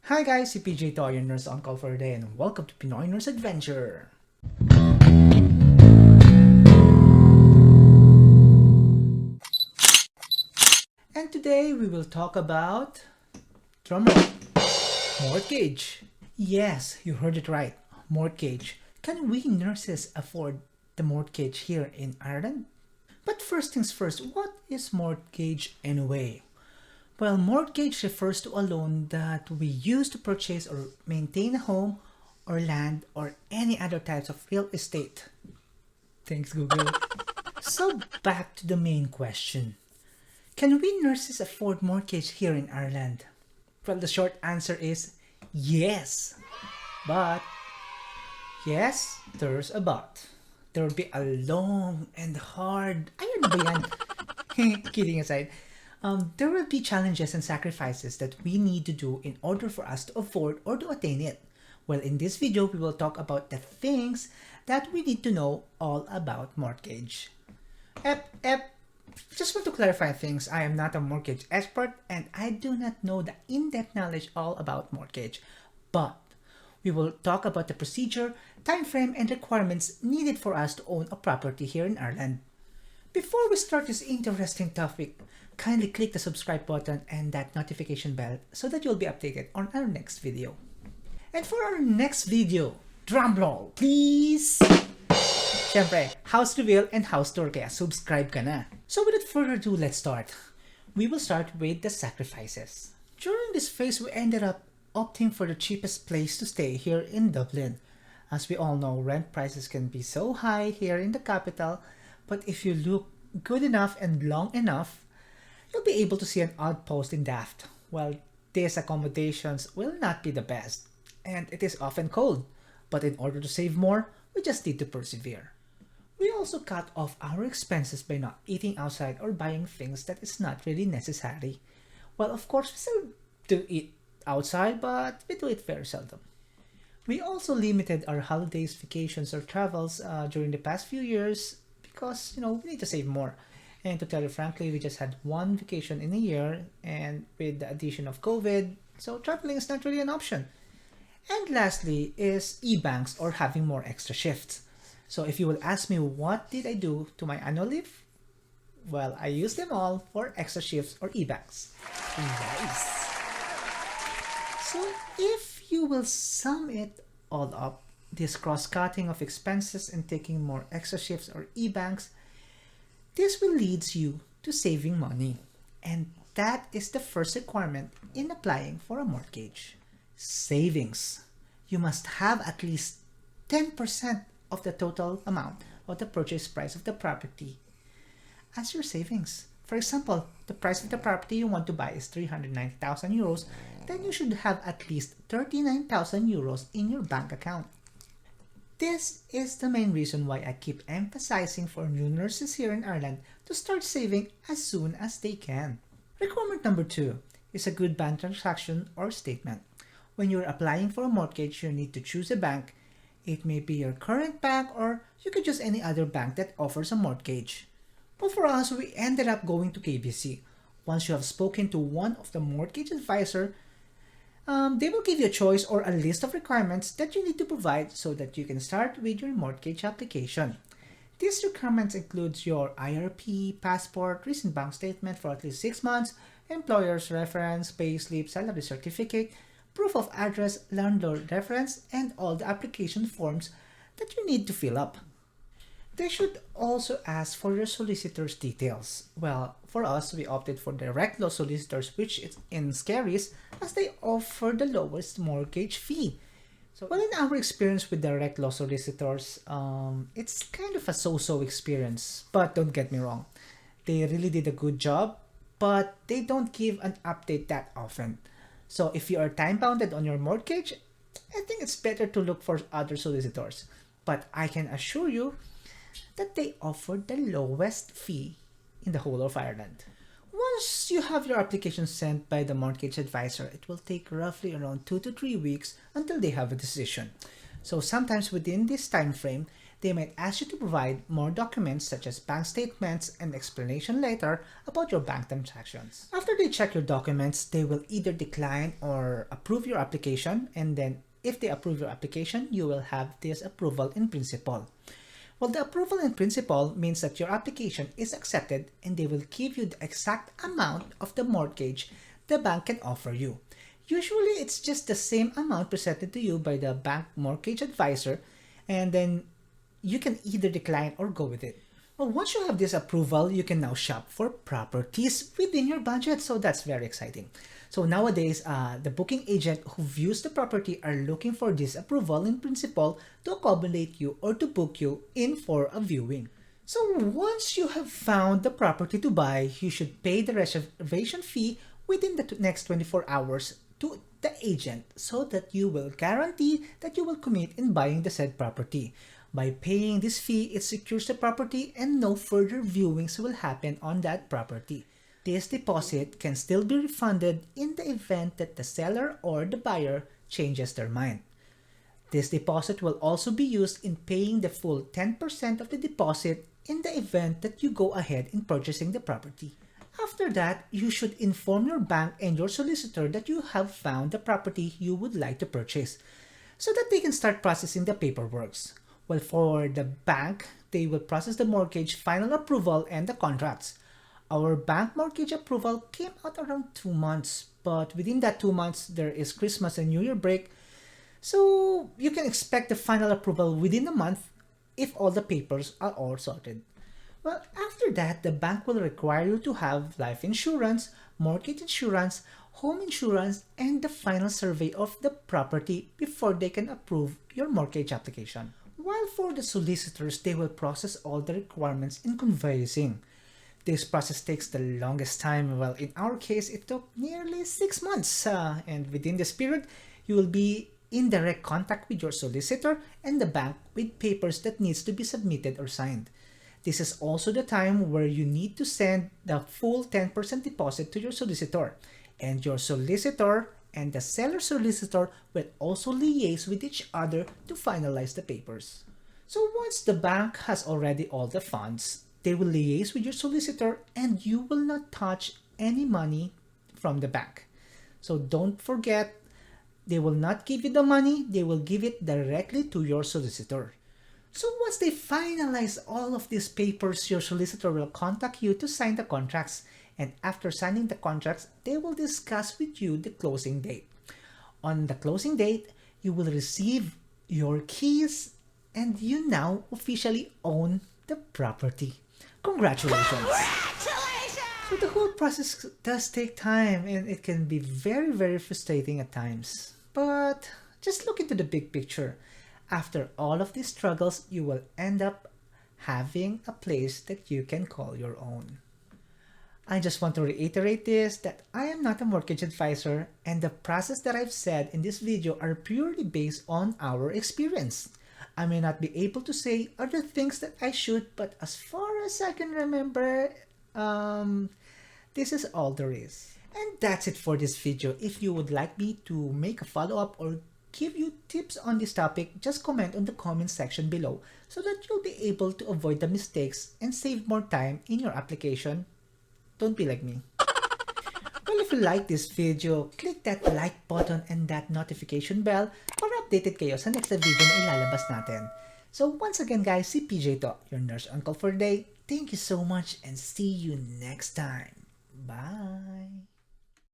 Hi guys, si PJ to, your nurse on call for today, and welcome to Pinoy Nurse Adventure. And today we will talk about drumroll, mortgage. Yes, you heard it right, mortgage. Can we nurses afford the mortgage here in Ireland? But first things first, what is mortgage anyway? Well, mortgage refers to a loan that we use to purchase or maintain a home or land or any other types of real estate. Thanks, Google. So back to the main question. Can we nurses afford mortgage here in Ireland? Well, the short answer is yes. But, yes, there's a but. There will be a long and hard, ayun na ba yan? Kidding aside, there will be challenges and sacrifices that we need to do in order for us to afford or to attain it. Well, in this video, we will talk about the things that we need to know all about mortgage. Just want to clarify things. I am not a mortgage expert and I do not know the in-depth knowledge all about mortgage. But we will talk about the procedure, time frame, and requirements needed for us to own a property here in Ireland. Before we start this interesting topic, kindly click the subscribe button and that notification bell so that you'll be updated on our next video. And for our next video, drumroll, please! Siyempre, house reveal and house tour kaya subscribe ka na. So without further ado, let's start. We will start with the sacrifices. During this phase, we ended up opting for the cheapest place to stay here in Dublin. As we all know, rent prices can be so high here in the capital, but if you look good enough and long enough, you'll be able to see an odd post in Daft. Well, these accommodations will not be the best, and it is often cold. But in order to save more, we just need to persevere. We also cut off our expenses by not eating outside or buying things that is not really necessary. Well, of course, we still do eat outside, but we do it very seldom. We also limited our holidays, vacations, or travels during the past few years because, we need to save more. And to tell you frankly, we just had one vacation in a year, and with the addition of COVID, so traveling is not really an option. And lastly is e-banks or having more extra shifts. So if you will ask me what did I do to my annual leave? Well, I used them all for extra shifts or e-banks. Nice. So if you will sum it all up, this cross-cutting of expenses and taking more extra shifts or e-banks, this will lead you to saving money. And that is the first requirement in applying for a mortgage. Savings. You must have at least 10% of the total amount of the purchase price of the property as your savings. For example, the price of the property you want to buy is 390,000 euros, then you should have at least 39,000 euros in your bank account. This is the main reason why I keep emphasizing for new nurses here in Ireland to start saving as soon as they can. Requirement number 2 is a good bank transaction or statement. When you're applying for a mortgage, you need to choose a bank. It may be your current bank or you could choose any other bank that offers a mortgage. But for us, we ended up going to KBC. Once you have spoken to one of the mortgage advisor, they will give you a choice or a list of requirements that you need to provide so that you can start with your mortgage application. These requirements include your IRP, passport, recent bank statement for at least 6 months, employer's reference, payslip, salary certificate, proof of address, landlord reference, and all the application forms that you need to fill up. They should also ask for your solicitor's details. Well, for us, we opted for direct law solicitors, which is in Scaries, as they offer the lowest mortgage fee. So, well, in our experience with direct law solicitors, it's kind of a so-so experience. But don't get me wrong, they really did a good job, but they don't give an update that often. So if you are time-bounded on your mortgage, I think it's better to look for other solicitors. But I can assure you that they offer the lowest fee in the whole of Ireland. Once you have your application sent by the mortgage advisor, it will take roughly around 2 to 3 weeks until they have a decision. So sometimes within this time frame, They might ask you to provide more documents such as bank statements and explanation letter about your bank transactions. After they check your documents, they will either decline or approve your application, and then if they approve your application, you will have this approval in principle. Well, the approval in principle means that your application is accepted and they will give you the exact amount of the mortgage the bank can offer you. Usually, it's just the same amount presented to you by the bank mortgage advisor, and then you can either decline or go with it. Well, once you have this approval, you can now shop for properties within your budget. So that's very exciting. So nowadays, the booking agent who views the property are looking for this approval in principle to accommodate you or to book you in for a viewing. So once you have found the property to buy, you should pay the reservation fee within the next 24 hours to the agent so that you will guarantee that you will commit in buying the said property. By paying this fee, it secures the property and no further viewings will happen on that property. This deposit can still be refunded in the event that the seller or the buyer changes their mind. This deposit will also be used in paying the full 10% of the deposit in the event that you go ahead in purchasing the property. After that, you should inform your bank and your solicitor that you have found the property you would like to purchase so that they can start processing the paperwork. Well, for the bank, they will process the mortgage final approval and the contracts. Our bank mortgage approval came out around 2 months, but within that 2 months, there is Christmas and New Year break, so you can expect the final approval within a month if all the papers are all sorted. Well, after that, the bank will require you to have life insurance, mortgage insurance, home insurance, and the final survey of the property before they can approve your mortgage application. While for the solicitors, they will process all the requirements in conveyancing. This process takes the longest time. Well, in our case, it took nearly 6 months. And within this period, you will be in direct contact with your solicitor and the bank with papers that needs to be submitted or signed. This is also the time where you need to send the full 10% deposit to your solicitor. And your solicitor and the seller solicitor will also liaise with each other to finalize the papers. So once the bank has already all the funds, they will liaise with your solicitor and you will not touch any money from the bank. So don't forget, they will not give you the money, they will give it directly to your solicitor. So once they finalize all of these papers, your solicitor will contact you to sign the contracts. And after signing the contracts, they will discuss with you the closing date. On the closing date, you will receive your keys and you now officially own the property. Congratulations! Congratulations! So the whole process does take time and it can be very, very frustrating at times. But just look into the big picture. After all of these struggles, you will end up having a place that you can call your own. I just want to reiterate this, that I am not a mortgage advisor and the process that I've said in this video are purely based on our experience. I may not be able to say other things that I should, but as far as I can remember, this is all there is. And that's it for this video. If you would like me to make a follow-up or give you tips on this topic, just comment on the comment section below so that you'll be able to avoid the mistakes and save more time in your application. Don't be like me. Well, if you like this video, click that like button and that notification bell para updated kayo sa next na video na ilalabas natin. So once again guys, si PJ to, your nurse uncle for the day. Thank you so much and see you next time. Bye!